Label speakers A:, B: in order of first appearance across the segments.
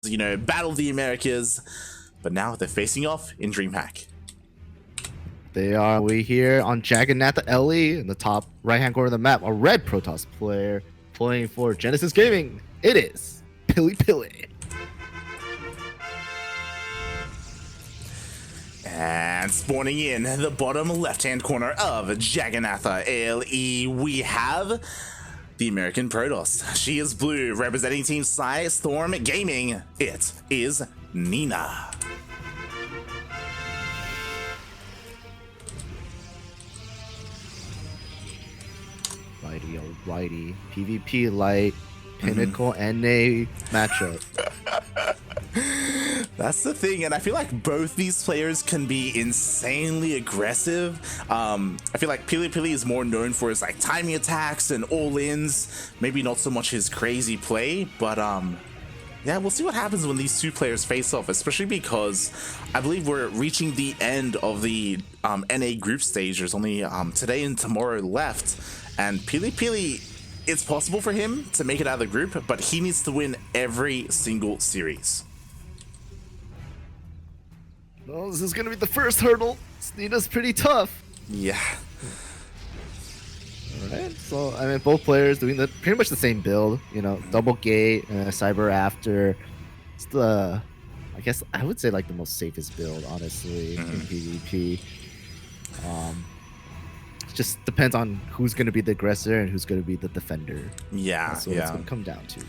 A: battle the Americas, but now they're facing off in DreamHack.
B: They are we here on Jagannatha Ellie in the top right-hand corner of the map. A red Protoss player playing for Genesis Gaming. It is PiLiPiLi.
A: And spawning in the bottom left-hand corner of Jagannatha LE, we have the American Protoss. She is blue, representing Team Storm Gaming. It is Nina.
B: Alrighty. PvP light, Pinnacle NA matchup.
A: That's the thing, and I feel like both these players can be insanely aggressive. I feel like PiLiPiLi is more known for his timing attacks and all-ins, maybe not so much his crazy play, but yeah, we'll see what happens when these two players face off, especially because I believe we're reaching the end of the NA group stage. There's only today and tomorrow left, and PiLiPiLi, it's possible for him to make it out of the group, but he needs to win every single series.
B: Well, this is gonna be the first hurdle. Nina's pretty tough.
A: Yeah.
B: Alright, so I mean both players doing pretty much the same build, double gate, cyber after. It's the, I guess I would say the most safest build, honestly, in PvP. It just depends on who's gonna be the aggressor and who's gonna be the defender.
A: Yeah,
B: That's what it's gonna come down to.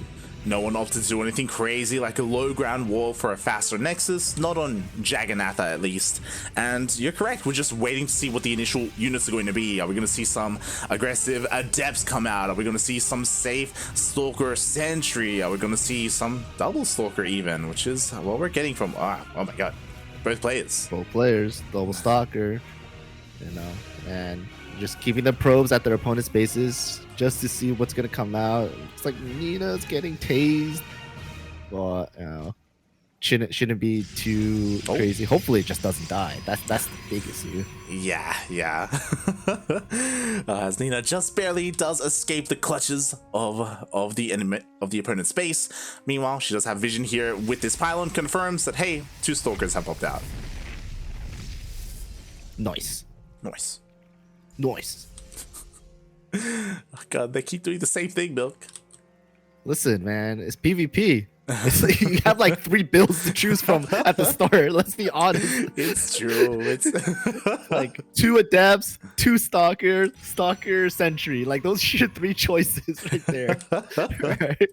A: No one opted to do anything crazy like a low ground wall for a faster Nexus, not on Jagannatha at least. And you're correct, we're just waiting to see what the initial units are going to be. Are we going to see some aggressive Adepts come out? Are we going to see some safe Stalker Sentry? Are we going to see some double Stalker even, which is what we're getting from, oh my god, both players.
B: Both players, double Stalker, and just keeping the probes at their opponent's bases just to see what's gonna come out. It's like Nina's getting tased, but shouldn't be too crazy. Hopefully, it just doesn't die. That's the big issue.
A: Yeah. As Nina just barely does escape the clutches of the opponent's base. Meanwhile, she does have vision here with this pylon. Confirms that hey, two Stalkers have popped out.
B: Nice.
A: Oh god, they keep doing the same thing, Milk.
B: Listen, man, it's PvP. It's you have 3 builds to choose from at the start. Let's be honest.
A: It's true. It's
B: 2 Adepts, 2 Stalkers, Stalker Sentry. Those are your 3 choices right there. Right?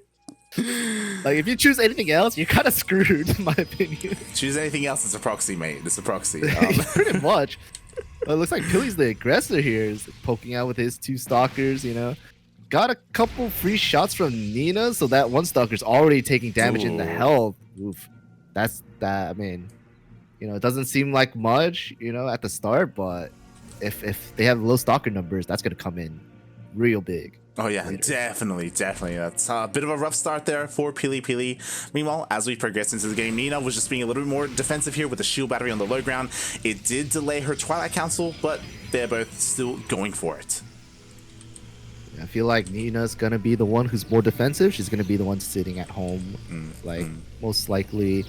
B: If you choose anything else, you're kind of screwed, in my opinion.
A: Choose anything else, it's a proxy, mate. It's a proxy.
B: Pretty much. It looks like Pili's the aggressor here. He's poking out with his 2 Stalkers, Got a couple free shots from Nina, so that one Stalker's already taking damage in the health. Oof. That's that. I mean, it doesn't seem like much, at the start, but if they have low Stalker numbers, that's gonna come in real big.
A: Oh yeah,
B: later.
A: definitely. That's a bit of a rough start there for PiLiPiLi. Meanwhile, as we progress into the game, Nina was just being a little bit more defensive here with the shield battery on the low ground. It did delay her Twilight Council, but they're both still going for it.
B: I feel like Nina's gonna be the one who's more defensive. She's gonna be the one sitting at home, most likely.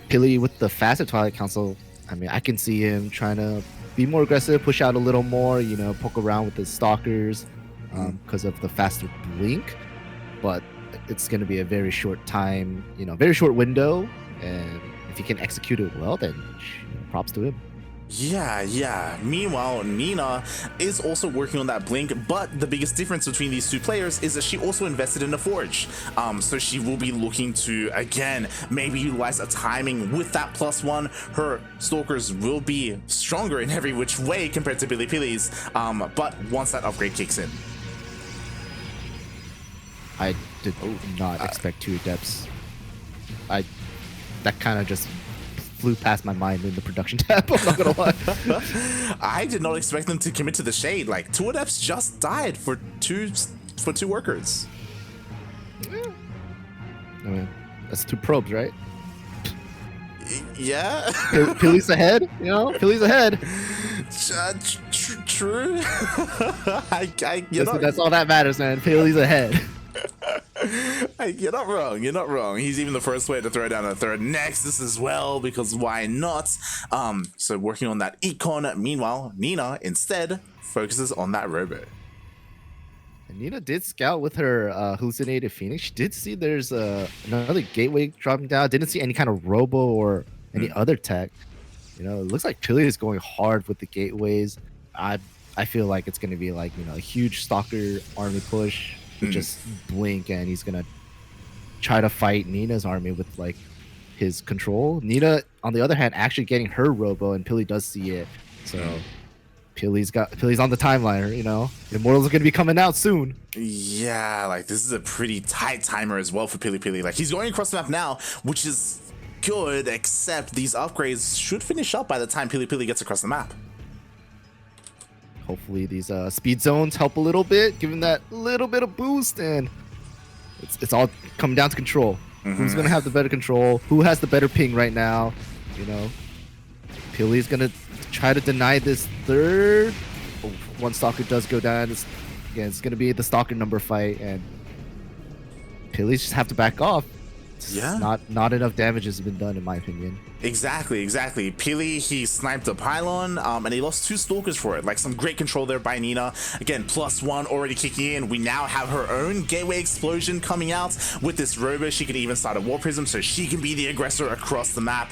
B: Pili with the faster Twilight Council. I mean, I can see him trying to be more aggressive, push out a little more, poke around with the Stalkers. Because of the faster blink, but it's going to be a very short time, very short window, and if he can execute it well, then props to him.
A: Yeah. Meanwhile, Nina is also working on that blink, but the biggest difference between these two players is that she also invested in a forge. So she will be looking to, again, maybe utilize a timing with that +1. Her Stalkers will be stronger in every which way compared to PiLiPiLi's, but once that upgrade kicks in.
B: I did not expect 2 Adepts. That kind of just flew past my mind in the production tab. I'm not gonna lie.
A: I did not expect them to commit to the shade. 2 Adepts just died for two workers.
B: I mean, that's 2 probes, right?
A: Yeah.
B: Pili's ahead. Pili's ahead.
A: True. Listen,
B: that's all that matters, man. Pili's ahead.
A: You're not wrong. You're not wrong. He's even the first player to throw down a third Nexus as well, because why not? So working on that econ. Meanwhile, Nina instead focuses on that robo.
B: And Nina did scout with her hallucinated Phoenix. She did see there's another gateway dropping down. Didn't see any kind of robo or any other tech. You know, it looks like PiLiPiLi is going hard with the gateways. I feel like it's going to be like, you know, a huge Stalker army push. Just blink and he's going to try to fight Nina's army with like his control. Nina, on the other hand, actually getting her robo, and PiLiPiLi does see it. So PiLiPiLi's on the timeline, you know. Immortals are going to be coming out soon.
A: Yeah, like this is a pretty tight timer as well for PiLiPiLi. Like he's going across the map now, which is good, except these upgrades should finish up by the time PiLiPiLi gets across the map.
B: Hopefully these speed zones help a little bit, give him that little bit of boost, and it's all coming down to control. Who's going to have the better control? Who has the better ping right now? You know, PiLiPiLi's going to try to deny this third. Oh, one Stalker does go down. It's going to be the Stalker number fight, and PiLiPiLi just have to back off.
A: Yeah,
B: not enough damage has been done, in my opinion.
A: Exactly. PiLiPiLi, he sniped a pylon, and he lost 2 stalkers for it. Like some great control there by Nina. Again, +1 already kicking in. We now have her own gateway explosion coming out with this robo. She can even start a war prism, so she can be the aggressor across the map.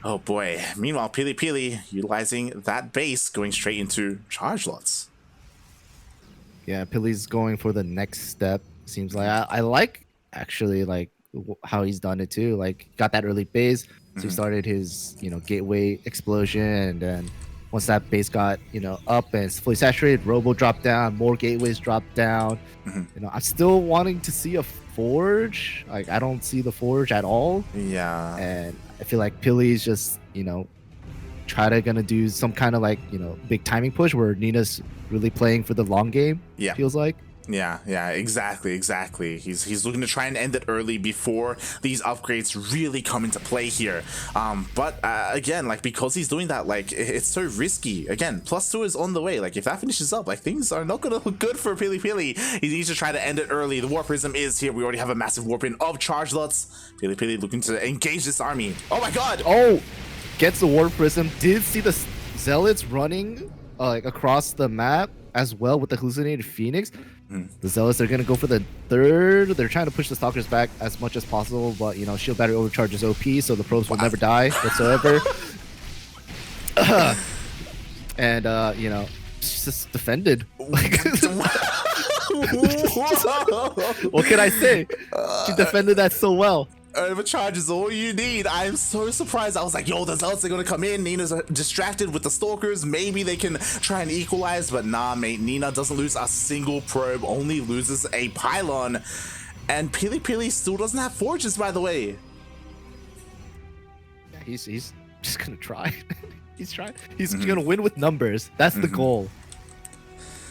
A: Oh boy. Meanwhile, PiLiPiLi utilizing that base, going straight into charge lots.
B: Yeah, PiLiPiLi's going for the next step. Seems like I like actually like how he's done it too. Like got that early base, so he started his, you know, gateway explosion, and then once that base got, you know, up and it's fully saturated, robo dropped down, more gateways dropped down. You know, I'm still wanting to see a forge. Like I don't see the forge at all.
A: Yeah,
B: and I feel like PiLiPiLi's just, you know, gonna do some kind of like, you know, big timing push where Nina's really playing for the long game.
A: Yeah,
B: feels like.
A: Yeah, exactly. He's looking to try and end it early before these upgrades really come into play here. But again, like because he's doing that, like it's so risky. Again, +2 is on the way. Like if that finishes up, like things are not gonna look good for PiLiPiLi. He needs to try to end it early. The War Prism is here. We already have a massive warp in of charge lots. PiLiPiLi looking to engage this army. Oh my god!
B: Oh, gets the War Prism. Did see the Zealots running like across the map as well with the hallucinated Phoenix. The Zealots are going to go for the third. They're trying to push the Stalkers back as much as possible, but, you know, Shield Battery Overcharge is OP, so the probes will never die whatsoever. And, you know, just defended. What can I say? She defended that so well.
A: Overcharge is all you need. I'm so surprised. I was like, yo, the Zealots are gonna come in. Nina's distracted with the Stalkers. Maybe they can try and equalize, but nah, mate. Nina doesn't lose a single probe, only loses a pylon. And PiLiPiLi still doesn't have forges, by the way.
B: Yeah, he's just gonna try. He's trying. He's gonna win with numbers. That's the goal.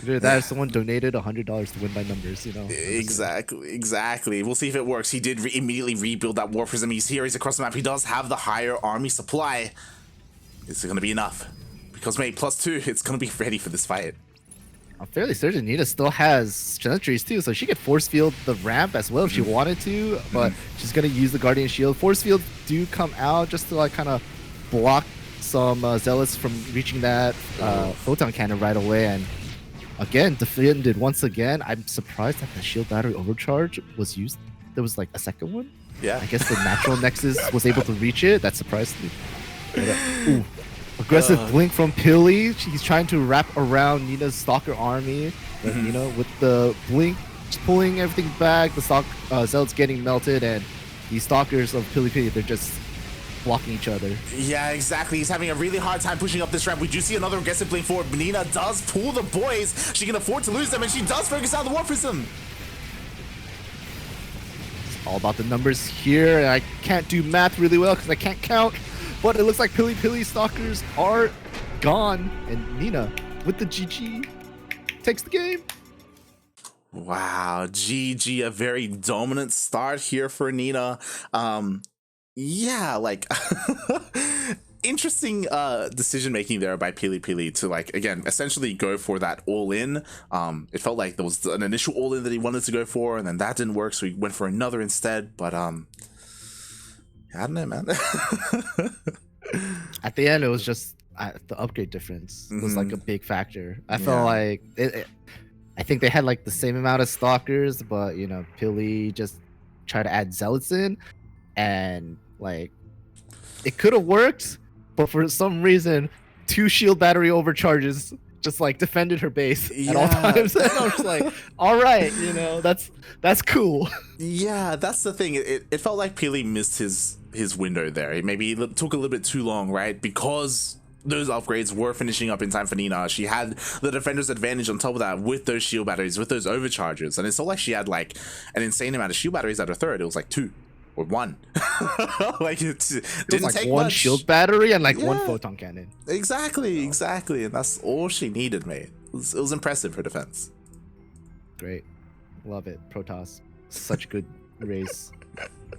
B: That someone donated $100 to win by numbers, you know.
A: Exactly. We'll see if it works. He did immediately rebuild that War Prism. He's here. He's across the map. He does have the higher army supply. Is it going to be enough? Because, mate, +2, it's going to be ready for this fight.
B: I'm fairly certain Nina still has Sentries too, so she could force field the ramp as well if she wanted to, but she's going to use the Guardian Shield. Force fields do come out just to like kind of block some Zealots from reaching that Photon Cannon right away, and again, defended once again. I'm surprised that the Shield Battery Overcharge was used. There was like a second one.
A: Yeah.
B: I guess the natural Nexus was able to reach it. That surprised me. But, ooh, aggressive blink from PiLiPiLi. She's trying to wrap around Nina's Stalker army. But, you know, with the blink, just pulling everything back. The Zealots getting melted, and these Stalkers of PiLiPiLi, they're just blocking each other.
A: Yeah, exactly. He's having a really hard time pushing up this ramp. We do see another aggressive blink forward. Nina does pull the boys. She can afford to lose them, and she does focus out the War Prism.
B: It's all about the numbers here. I can't do math really well because I can't count, but it looks like PiLiPiLi Stalkers are gone, and Nina with the GG takes the game.
A: Wow, GG, a very dominant start here for Nina. yeah, like interesting decision making there by PiLiPiLi to like again essentially go for that all in. It felt like there was an initial all in that he wanted to go for, and then that didn't work, so he went for another instead. But I don't know, man.
B: At the end, it was just the upgrade difference was like a big factor. I felt like I think they had like the same amount of stalkers, but you know, Pili just tried to add zealots in, and like it could have worked, but for some reason, 2 shield battery overcharges just like defended her base at all times. And I was like, all right, you know, that's cool.
A: Yeah, that's the thing. It felt like Pili missed his window there. It maybe took a little bit too long, right? Because those upgrades were finishing up in time for Nina. She had the defender's advantage on top of that with those shield batteries, with those overcharges. And it's not like she had like an insane amount of shield batteries at her third. It was like 2 or 1. Like it didn't
B: like
A: take
B: one
A: much.
B: shield battery and like 1 photon cannon.
A: Exactly. And that's all she needed, mate. It was impressive, her defense.
B: Great. Love it. Protoss. Such good race.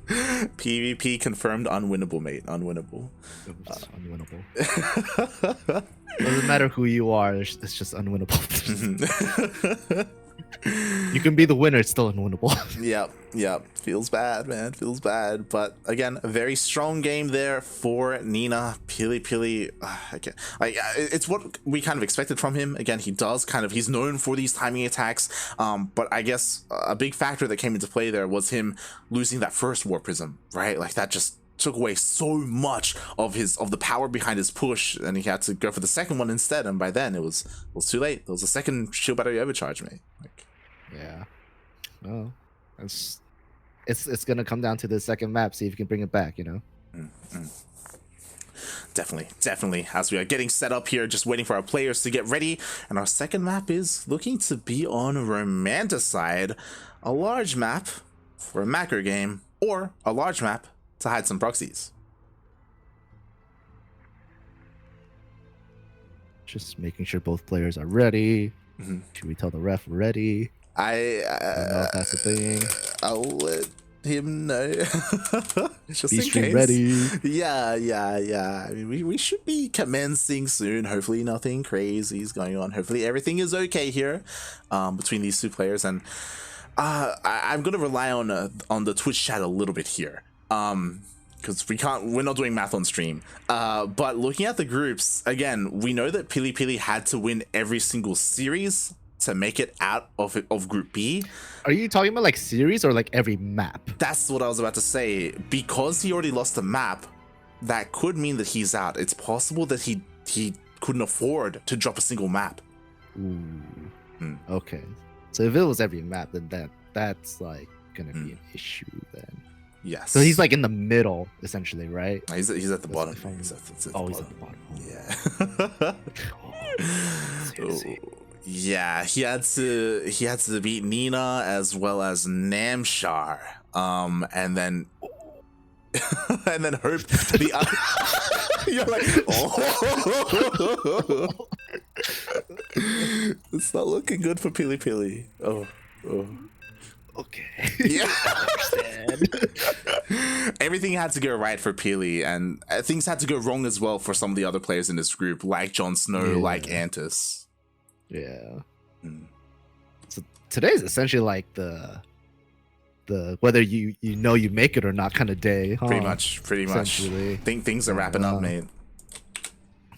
A: PvP confirmed unwinnable, mate. Unwinnable.
B: Unwinnable. Doesn't matter who you are, it's just unwinnable. You can be the winner, it's still unwinnable.
A: Yep. Feels bad, man. Feels bad. But again, a very strong game there for Nina. PiLiPiLi, again, like it's what we kind of expected from him. Again, he's known for these timing attacks. But I guess a big factor that came into play there was him losing that first War Prism, right? Like that just took away so much of the power behind his push, and he had to go for the second one instead. And by then it was too late. There was a second shield battery overcharge, mate. Like,
B: yeah. Well, it's gonna come down to the second map. See if you can bring it back. You know.
A: Definitely. As we are getting set up here, just waiting for our players to get ready, and our second map is looking to be on Romanticide, a large map for a Macker game, or a large map to hide some proxies.
B: Just making sure both players are ready. Should we tell the ref we're ready?
A: I
B: don't know if that's the thing.
A: I'll let him know. Just
B: Be
A: in
B: stream
A: case.
B: ready.
A: Yeah. I mean, we should be commencing soon. Hopefully nothing crazy is going on. Hopefully everything is okay here between these two players. And I'm gonna rely on the Twitch chat a little bit here. Because we're not doing math on stream. But looking at the groups, again, we know that PiLiPiLi had to win every single series to make it out of Group B.
B: Are you talking about like series or like every map?
A: That's what I was about to say. Because he already lost the map, that could mean that he's out. It's possible that he couldn't afford to drop a single map.
B: Ooh. Okay. So if it was every map, then that's like gonna be an issue then.
A: Yes.
B: So he's like in the middle, essentially, right?
A: He's at the bottom. He's at the bottom. Yeah. Yeah, he had to beat Nina as well as Namshar, and then hope the you're like, oh, it's not looking good for PiLiPiLi. Oh.
B: Okay.
A: Yeah. Everything had to go right for Pili, and things had to go wrong as well for some of the other players in this group, like Jon Snow, like Antis.
B: Yeah. So today's essentially like the whether you know you make it or not kind of day. Huh?
A: Pretty much. Think things are wrapping up, mate.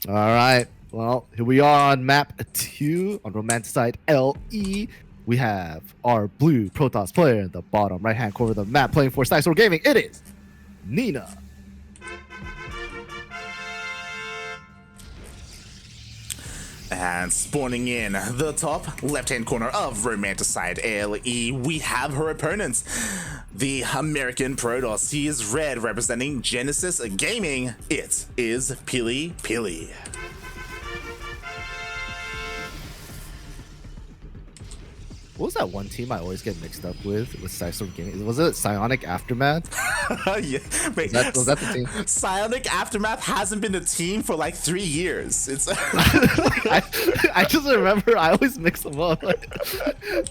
B: All right. Well, here we are on map 2 on Romanticide LE. We have our blue Protoss player in the bottom right-hand corner of the map playing for StarCraft Gaming. It is Nina.
A: And spawning in the top left-hand corner of Romanticide LE, we have her opponents, the American Protoss. He is red, representing Genesis Gaming. It is PiLiPiLi.
B: What was that one team I always get mixed up with Psystorm Gaming? Was it Psionic Aftermath?
A: Yeah, wait,
B: Was that the team?
A: Psionic Aftermath hasn't been a team for like 3 years. It's
B: I just remember I always mix them up.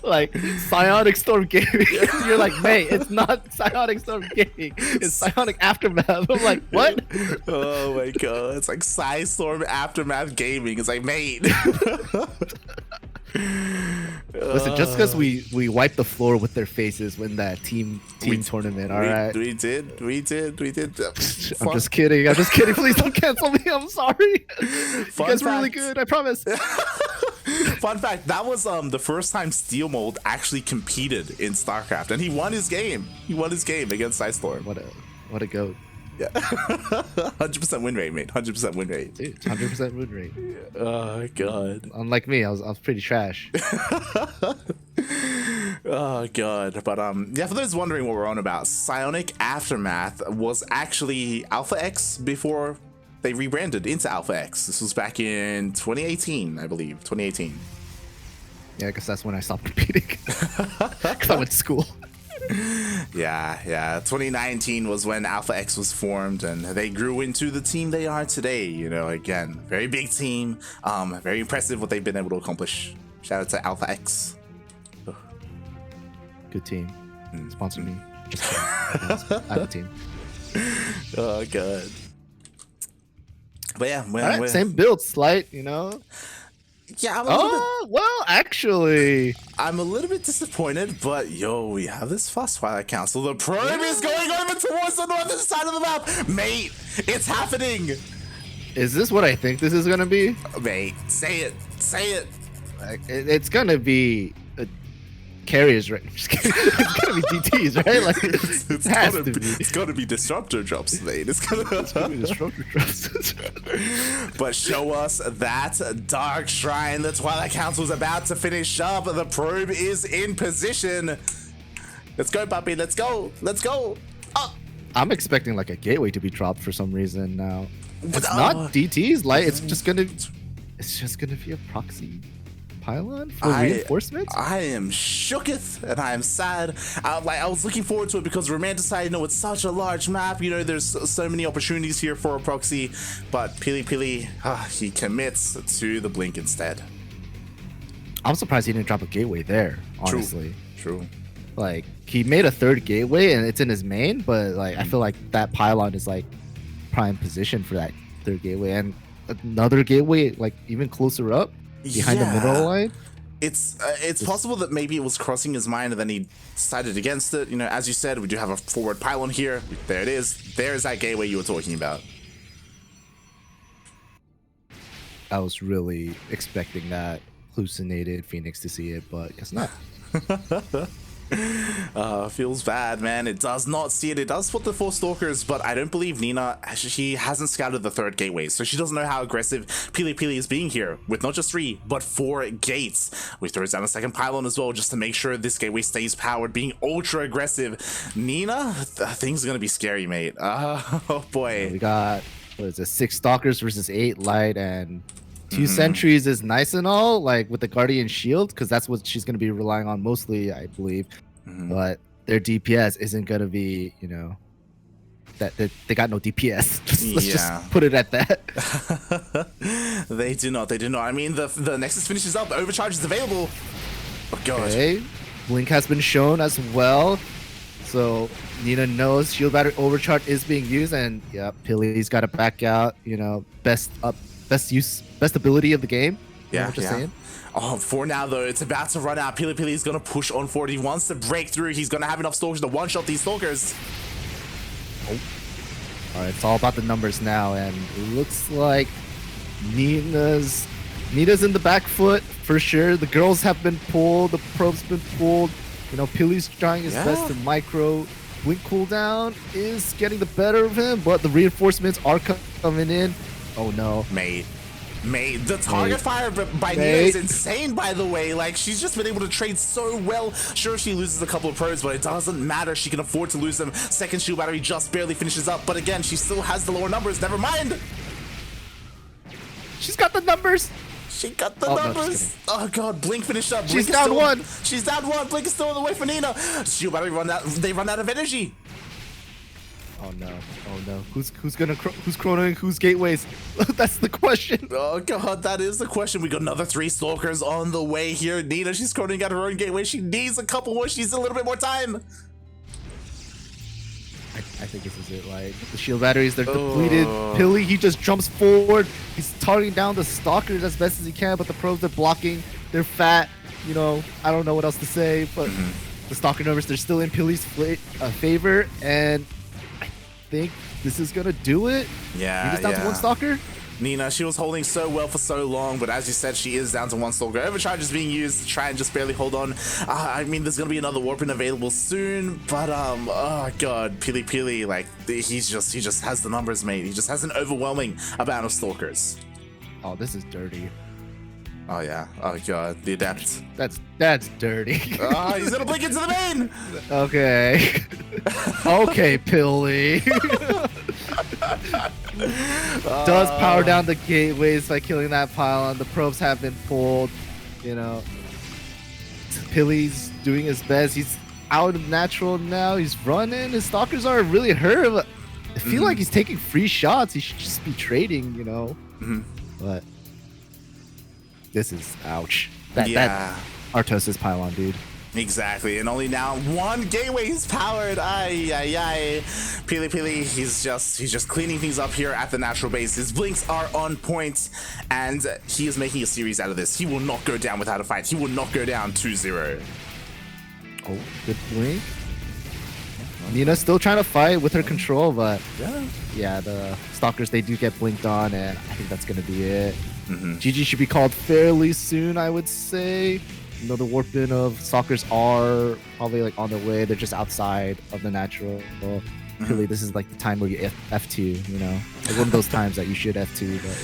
B: Like Psionic Storm Gaming. You're like, mate, it's not Psionic Storm Gaming. It's Psionic Aftermath. I'm like, what?
A: Oh my god, it's like Psystorm Aftermath Gaming. It's like, mate.
B: Listen, just because we wiped the floor with their faces when that team tournament, all right?
A: We did.
B: I'm just kidding. Please don't cancel me. I'm sorry. You guys were really good. I promise.
A: Fun fact: that was the first time Steel Mold actually competed in StarCraft, and he won his game. He won his game against Psystorm.
B: What a goat.
A: Yeah, 100% win rate, mate. 100% win rate.
B: Dude, 100% win rate.
A: Oh god.
B: Unlike me, I was pretty trash.
A: Oh god. But yeah, for those wondering what we're on about, Psionic Aftermath was actually Alpha X before they rebranded into Alpha X. This was back in 2018, I believe. 2018.
B: Yeah, I guess that's when I stopped competing. Because I went to school.
A: Yeah. 2019 was when Alpha X was formed, and they grew into the team they are today. You know, again, very big team. Very impressive what they've been able to accomplish. Shout out to Alpha X.
B: Good team. Sponsor me. Just kidding. I have a team.
A: Oh god. But yeah,
B: right, same build, slight, you know.
A: Yeah,
B: actually,
A: I'm a little bit disappointed, but yo, we have this fast Twilight Council. The probe is going over towards the northern side of the map, mate. It's happening.
B: Is this what I think this is gonna be?
A: Mate, say it.
B: Like, it's gonna be carriers, right? Just kidding. It's gonna be DTs, right? Like
A: it's gotta be disruptor drops, mate. It's gonna
B: be disruptor drops.
A: But show us that dark shrine. The Twilight Council's about to finish up. The probe is in position. Let's go, puppy. Let's go. Oh.
B: I'm expecting like a gateway to be dropped for some reason now. It's not DTs, like it's just gonna be a proxy pylon for reinforcements.
A: I am shooketh and I am sad. I was looking forward to it because Romanticide, you know, it's such a large map. You know, there's so many opportunities here for a proxy, but PiLiPiLi, he commits to the blink instead.
B: I'm surprised he didn't drop a gateway there. Honestly,
A: True.
B: Like he made a third gateway and it's in his main, but like I feel like that pylon is like prime position for that third gateway and another gateway like even closer up. Behind the middle line?
A: It's possible that maybe it was crossing his mind and then he decided against it. You know, as you said, we do have a forward pylon here. There it is. There's that gateway you were talking about.
B: I was really expecting that hallucinated Phoenix to see it, but guess not.
A: Feels bad, man. It does not see it. It does spot the 4 stalkers, but I don't believe Nina, she hasn't scouted the third gateway, so she doesn't know how aggressive PiLiPiLi is being here with not just 3 but 4 gates. We throw down a second pylon as well just to make sure this gateway stays powered, being ultra aggressive. Nina, things are gonna be scary, mate. Oh boy.
B: We got, what is it, 6 stalkers versus 8 light, and 2 sentries is nice and all, like with the Guardian Shield, because that's what she's going to be relying on mostly, I believe. But their DPS isn't going to be, you know, that they got no DPS. Let's just put it at that.
A: They do not. I mean, the Nexus finishes up. Overcharge is available. Oh god.
B: Okay. Blink has been shown as well. So Nina knows Shield Battery Overcharge is being used, and yeah, Pili's got to back out. You know, best ability of the game.
A: Yeah,
B: just saying.
A: Oh, for now though, it's about to run out. PiLiPiLi is gonna push on forward. He wants to break through. He's gonna have enough stalkers to one-shot these stalkers.
B: Oh. All right, it's all about the numbers now, and it looks like Nina's in the back foot for sure. The girls have been pulled. The probe's been pulled. You know, Pili's trying his best to micro. Blink cooldown is getting the better of him, but the reinforcements are coming in. Oh no.
A: Mate, the target fire by Nina is insane, by the way. Like, she's just been able to trade so well. Sure, she loses a couple of probes, but it doesn't matter. She can afford to lose them. Second shield battery just barely finishes up, but again, she still has the lower numbers. Never mind.
B: She's got the numbers.
A: She cut the
B: Oh, no,
A: numbers.
B: just
A: Oh god, Blink finished up.
B: She's
A: Blink is
B: down
A: still,
B: 1.
A: She's down 1. Blink is still on the way for Nina. Shield battery run out. They run out of energy.
B: Oh no! Oh no! Who's chronoing who's gateways? That's the question.
A: Oh god, that is the question. We got another 3 stalkers on the way here. Nina, she's chronoing out her own gateway. She needs a couple more. She needs a little bit more time.
B: I think this is it. Like the shield batteries, they're depleted. PiLi, he just jumps forward. He's targeting down the stalkers as best as he can, but the probes are blocking. They're fat. You know, I don't know what else to say, but the stalker numbers, they're still in PiLi's favor, and I think this is gonna do it.
A: Yeah,
B: He's down to 1 stalker.
A: Nina, she was holding so well for so long, but as you said, she is down to 1 stalker. Overcharge is being used to try and just barely hold on. I mean, there's gonna be another warping available soon, but oh god, PiLiPiLi, like he just has the numbers, mate. He just has an overwhelming amount of stalkers.
B: Oh, this is dirty.
A: Oh yeah. Oh god, the adept.
B: That's dirty.
A: Oh, he's gonna blink into the main.
B: Okay. Okay, PiLi. Does power down the gateways by killing that pylon. The probes have been pulled. You know, PiLi's doing his best. He's out of natural now. He's running. His stalkers aren't really hurt. But I feel like he's taking free shots. He should just be trading. You know, but this is ouch. That Artosis pylon, dude.
A: Exactly, and only now 1 gateway is powered. Ay. PiLiPiLi, he's just cleaning things up here at the natural base. His blinks are on point, and he is making a series out of this. He will not go down without a fight. He will not go down 2-0.
B: Oh, good blink. Nina's still trying to fight with her control, but yeah, the stalkers, they do get blinked on, and I think that's gonna be it. GG should be called fairly soon, I would say. You know, the warp-in of stalkers are probably like on their way. They're just outside of the natural. Really, this is like the time where you F2, you know? Like one of those times that you should F2, but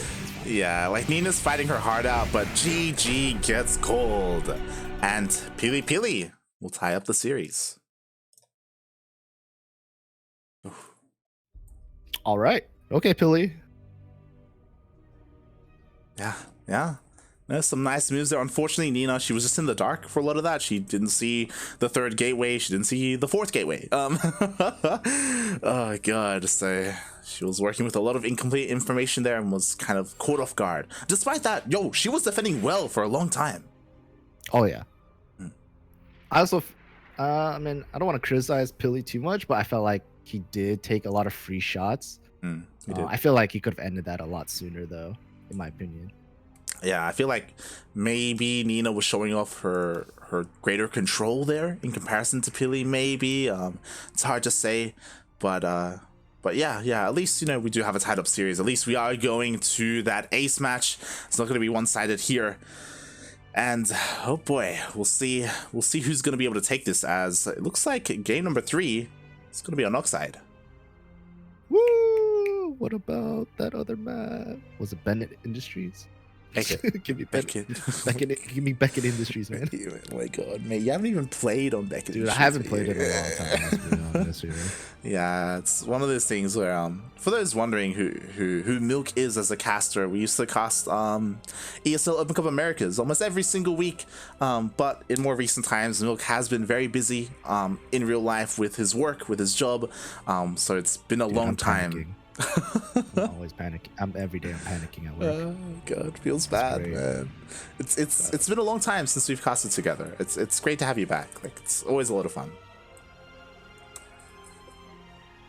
A: yeah, like Nina's fighting her heart out, but GG gets cold. And PiLiPiLi will tie up the series.
B: All right. Okay, PiLi.
A: Yeah. There's some nice moves there. Unfortunately, Nina, she was just in the dark for a lot of that. She didn't see the 3rd gateway. She didn't see the 4th gateway. Oh god. So she was working with a lot of incomplete information there and was kind of caught off guard. Despite that, she was defending well for a long time.
B: Oh yeah. I also, I mean, I don't want to criticize PiLi too much, but I felt like he did take a lot of free shots.
A: He did.
B: I feel like he could have ended that a lot sooner, though, in my opinion.
A: Yeah, I feel like maybe Nina was showing off her greater control there in comparison to PiLi. Maybe it's hard to say, but yeah. At least we do have a tied up series. At least we are going to that ace match. It's not going to be one-sided here, and oh boy, we'll see who's going to be able to take this. As it looks like game number 3 is going to be on Oxide.
B: Woo! What about that other map? Was it Bennett Industries?
A: Beckett.
B: Give me Beckett. Give me Beckett Industries, man.
A: Oh my god, man, you haven't even played on Beckett.
B: Dude, I haven't played it in a long time. Let's be honest here.
A: Yeah, it's one of those things where for those wondering who Milk is as a caster, we used to cast ESL Open Cup Americas almost every single week, but in more recent times Milk has been very busy in real life with his work, with his job, so it's been a long time.
B: Panicking. I'm always panicking. Every day I'm panicking at work.
A: Oh god, feels bad, man. It's been a long time since we've casted together. It's great to have you back. Like, it's always a lot of fun.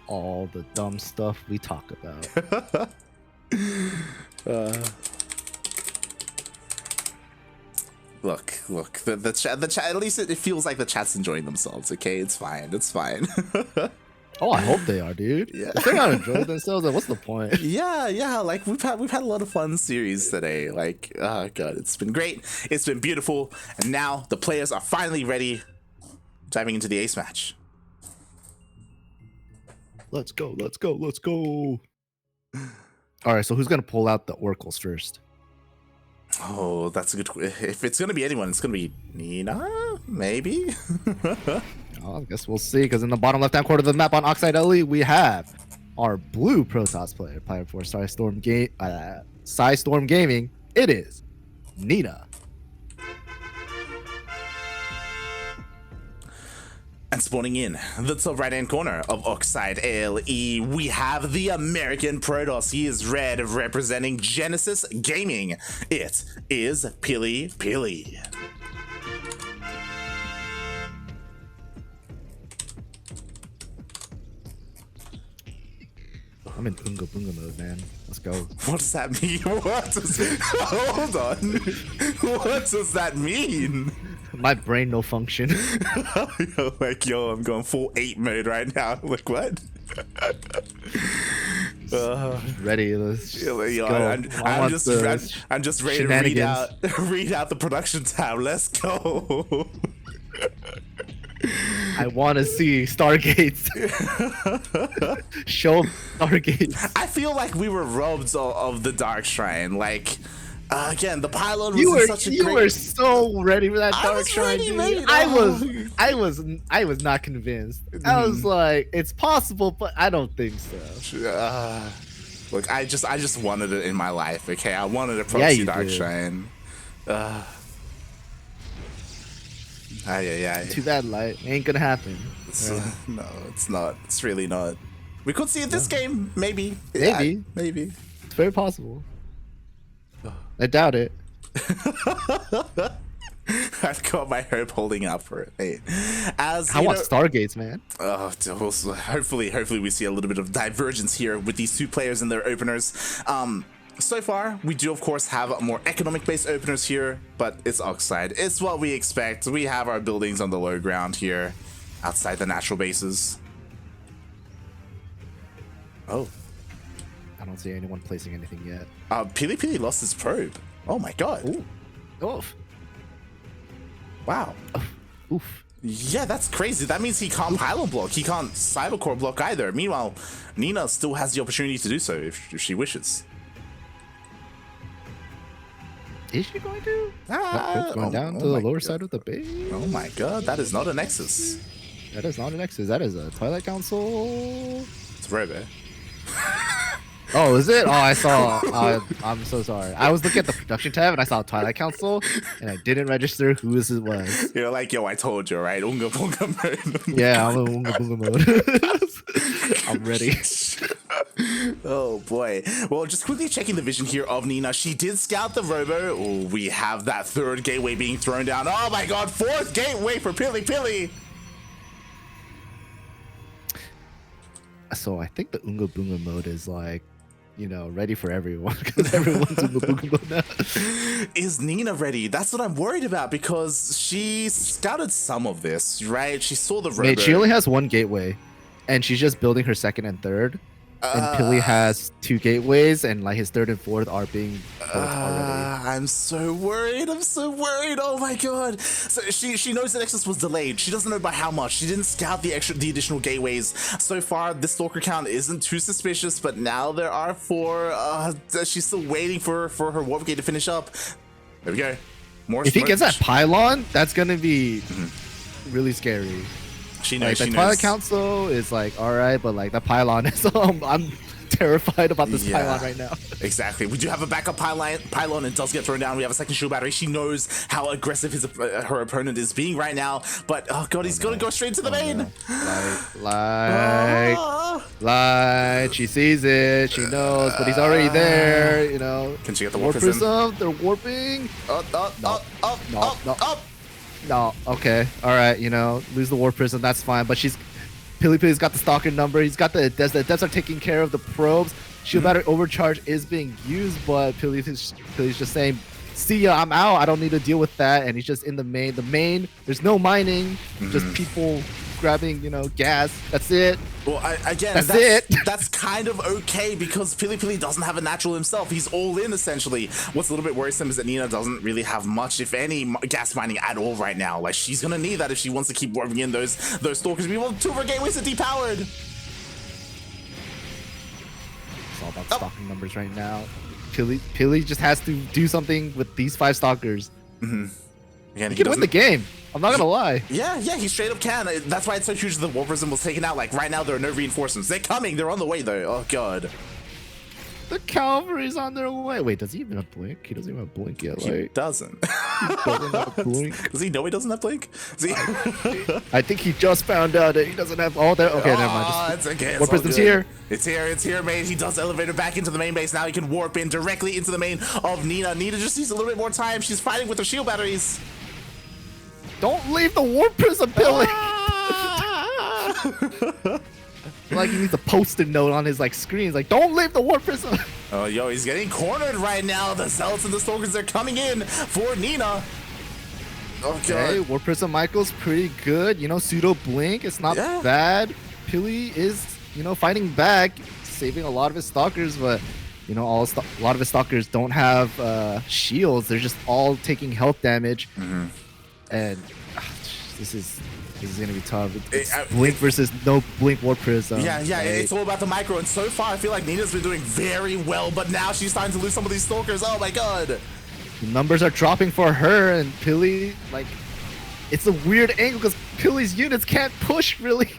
B: All the dumb stuff we talk about.
A: Look. The chat. At least it feels like the chat's enjoying themselves. Okay, it's fine.
B: Oh, I hope they are, dude.
A: Yeah.
B: If they're not enjoying themselves, then what's the point?
A: Yeah. Like we've had a lot of fun series today. Like, oh god, it's been great. It's been beautiful, and now the players are finally ready, diving into the ace match.
B: Let's go. All right, so who's gonna pull out the oracles first?
A: Oh, that's a good. If it's gonna be anyone, it's gonna be Nina, maybe.
B: Oh, I guess we'll see. Because in the bottom left-hand corner of the map on Oxide Elite, we have our blue Protoss player for Psystorm Gaming. It is Nina.
A: And spawning in the top right-hand corner of Oxide ALE, we have the American Protoss. He is red, representing Genesis Gaming. It is PiLiPiLi.
B: I'm in Unga Bunga mode, man. Let's go.
A: What does that mean? Hold on. What does that mean?
B: My brain no function.
A: Like, yo, I'm going full 8 mode right now. Like, what?
B: Ready? Let's
A: Yo,
B: go.
A: I'm just ready to read out the production tab. Let's go.
B: I want to see Stargates. Show Stargates.
A: I feel like we were robbed of the Dark Shrine. Like, again, the pylon was
B: You were so ready for that Dark Shrine, dude.
A: Mate.
B: I was not convinced. I was like, it's possible, but I don't think so.
A: Look, I just wanted it in my life. Okay, I wanted a proxy Dark Shrine.
B: Too bad, light. Ain't gonna happen.
A: No, it's not. It's really not. We could see it this game, maybe.
B: Maybe.
A: Yeah, maybe.
B: It's very possible. I doubt it.
A: I've got my hope holding out for it. Hey,
B: I want Stargates, man.
A: Hopefully we see a little bit of divergence here with these two players and their openers. So far, we do, of course, have more economic-based openers here, but it's Oxide. It's what we expect. We have our buildings on the low ground here, outside the natural bases. Oh.
B: I don't see anyone placing anything yet.
A: PiLiPiLi lost his probe. Oh my god.
B: Ooh. Oof.
A: Wow.
B: Oof.
A: Yeah, that's crazy. That means he can't pylon block. He can't cybercore block either. Meanwhile, Nina still has the opportunity to do so if she wishes.
B: Is she going to? Going down to the lower side of the base?
A: Oh my god, that is not a Nexus.
B: That is not a Nexus. That is a Twilight Council.
A: It's Robo.
B: Oh, is it? Oh, I saw. I'm so sorry. I was looking at the production tab and I saw Twilight Council and I didn't register who this was.
A: You're like, yo, I told you, right? Unga Bunga mode.
B: Yeah, I'm in Unga Bunga mode. I'm ready.
A: Oh boy. Well, just quickly checking the vision here of Nina. She did scout the Robo. Oh, we have that third gateway being thrown down. Oh my god, fourth gateway for PiLiPiLi.
B: So I think the Unga Bunga mode is like, you know, ready for everyone because everyone's Unga Bunga mode now.
A: Is Nina ready? That's what I'm worried about because she scouted some of this, right? She saw the Robo.
B: Mate, she only has one gateway and she's just building her second and third. And Pili has 2 gateways, and like his third and fourth are being built already.
A: I'm so worried. I'm so worried. Oh my god. So she knows the Nexus was delayed. She doesn't know by how much. She didn't scout the additional gateways. So far, this stalker count isn't too suspicious, but now there are 4. She's still waiting for her warp gate to finish up. There we go. More.
B: If he gets that pylon, that's gonna be really scary.
A: She knows.
B: Like, the Twilight Council is like alright, but like the pylon is I'm terrified about this pylon right now.
A: Exactly. We do have a backup pylon and does get thrown down. We have a second shield battery. She knows how aggressive her opponent is being right now, but oh god, he's gonna go straight to the main.
B: Light. She sees it. She knows, but he's already there. You know.
A: Can she get the warp prism?
B: They're warping.
A: Up.
B: No, okay, all right, you know, lose the war prism, that's fine. But PiLiPiLi's got the stalker number. He's got the devs are taking care of the probes. Shield battery overcharge is being used, but PiLiPiLi's just saying, "See ya, I'm out. I don't need to deal with that." And he's just in the main. The main, there's no mining, just people grabbing, you know, gas. That's it.
A: Well, again, that's kind of okay because PiLiPiLi doesn't have a natural himself. He's all in essentially. What's a little bit worrisome is that Nina doesn't really have much, if any, gas mining at all right now. Like, she's gonna need that if she wants to keep warping in those stalkers. We want 2 of her gateways are depowered.
B: It's all about stalking numbers right now. PiLi just has to do something with these 5 stalkers.
A: Again,
B: he can win the game. I'm not gonna lie.
A: Yeah, he straight up can. That's why it's so huge that the warp prism was taken out. Like, right now, there are no reinforcements. They're coming. They're on the way, though. Oh, God.
B: The cavalry's on their way. Wait, does he even have blink? He doesn't even have blink yet.
A: He
B: Like,
A: doesn't.
B: he doesn't have blink.
A: Does he know he doesn't have blink?
B: I think he just found out that he doesn't have all that. Okay, never mind.
A: It's okay.
B: Warp Prism's here.
A: It's here, mate. He does elevator back into the main base. Now he can warp in directly into the main of Nina. Nina just needs a little bit more time. She's fighting with her shield batteries.
B: Don't leave the Warp Prism, Billy. Like he needs a post-it note on his like screen. He's like, don't leave the Warp Prism.
A: Oh, yo, he's getting cornered right now. The Zealots and the Stalkers are coming in for Nina.
B: Okay, Warp Prism Michael's pretty good. You know, pseudo blink. It's not bad. Pili is, you know, fighting back, saving a lot of his stalkers, but you know, a lot of his stalkers don't have shields. They're just all taking health damage, and this is gonna be tough. It's blink versus no blink Warp Prism.
A: Yeah,
B: right?
A: it's all about the micro, and so far I feel like Nina's been doing very well, but now she's starting to lose some of these stalkers. Oh my god.
B: The numbers are dropping for her, and Pili, like, it's a weird angle because Pili's units can't push really.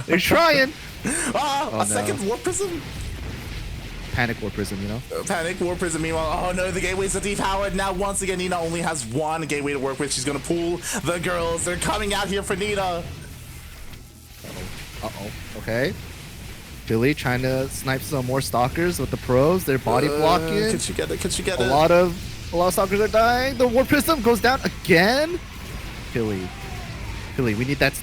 B: They're trying.
A: A second Warp Prism?
B: Panic Warp Prism, you know?
A: Panic Warp Prism, meanwhile, oh no, the gateways are depowered. Now, once again, Nina only has one gateway to work with. She's gonna pull the girls. They're coming out here for Nina.
B: Okay. Pili trying to snipe some more stalkers with the pros. They're body blocking.
A: Can she get it?
B: A lot of stalkers are dying. The Warp Prism goes down again. Pili, we need that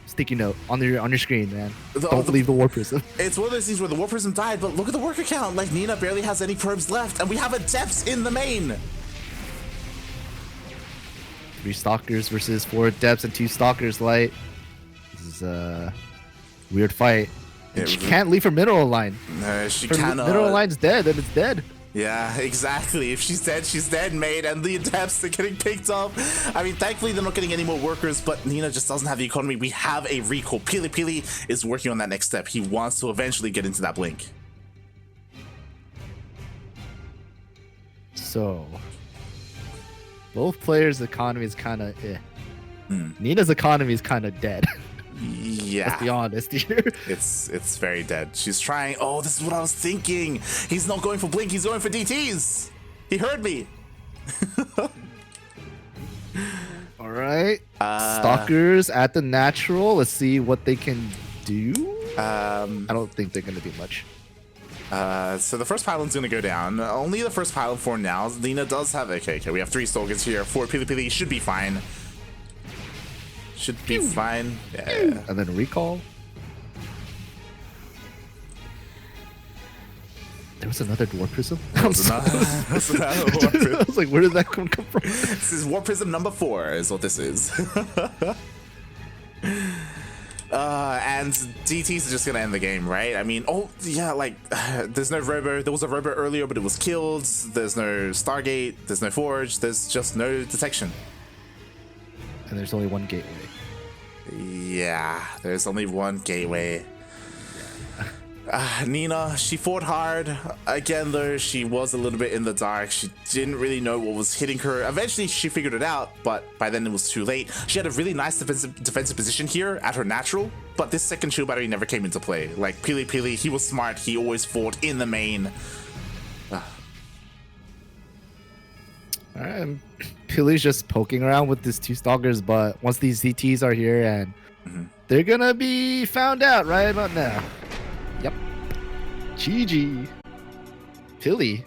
B: sticky note on your screen, man. Don't leave the Warp Prism.
A: It's one of those things where the Warp Prism died, but look at the worker count. Like, Nina barely has any probes left, and we have a depths in the main.
B: 3 stalkers versus 4 depths and 2 stalkers light. This is a weird fight. And she can't leave her mineral line.
A: She
B: her
A: cannot.
B: Mineral line's dead, and it's dead.
A: Yeah, exactly. If she's dead, mate. And the adepts are getting picked up. I mean, thankfully they're not getting any more workers, but Nina just doesn't have the economy. We have a recall. PiLiPiLi is working on that next step. He wants to eventually get into that blink.
B: So, both players' economy is kind of Nina's economy is kind of dead.
A: Yeah.
B: Let's be honest here.
A: It's very dead. She's trying. Oh, this is what I was thinking. He's not going for blink. He's going for DTs. He heard me.
B: All right. Stalkers at the natural. Let's see what they can do. I don't think they're going to do much.
A: So the first pylon's going to go down. Only the first pylon for now. Nina does have... Okay, we have 3 stalkers here. 4 PiLiPiLi should be fine. Should be fine. Yeah.
B: And then recall. There was another Warp Prism? I was like, where did that come from?
A: This is Warp Prism number 4 is what this is. And DTs are just gonna end the game, right? I mean, oh yeah, like there's no robo. There was a robo earlier, but it was killed. There's no Stargate. There's no Forge. There's just no detection.
B: And there's only one gateway.
A: Yeah, there's only one gateway. Nina, she fought hard. Again, though, she was a little bit in the dark. She didn't really know what was hitting her. Eventually, she figured it out, but by then it was too late. She had a really nice defensive position here at her natural, but this second shield battery never came into play. Like, PiLiPiLi, he was smart. He always fought in the main.
B: Alright, Pili's just poking around with these 2 stalkers, but once these ZTs are here, and they're gonna be found out right about now. Yep. GG. Pili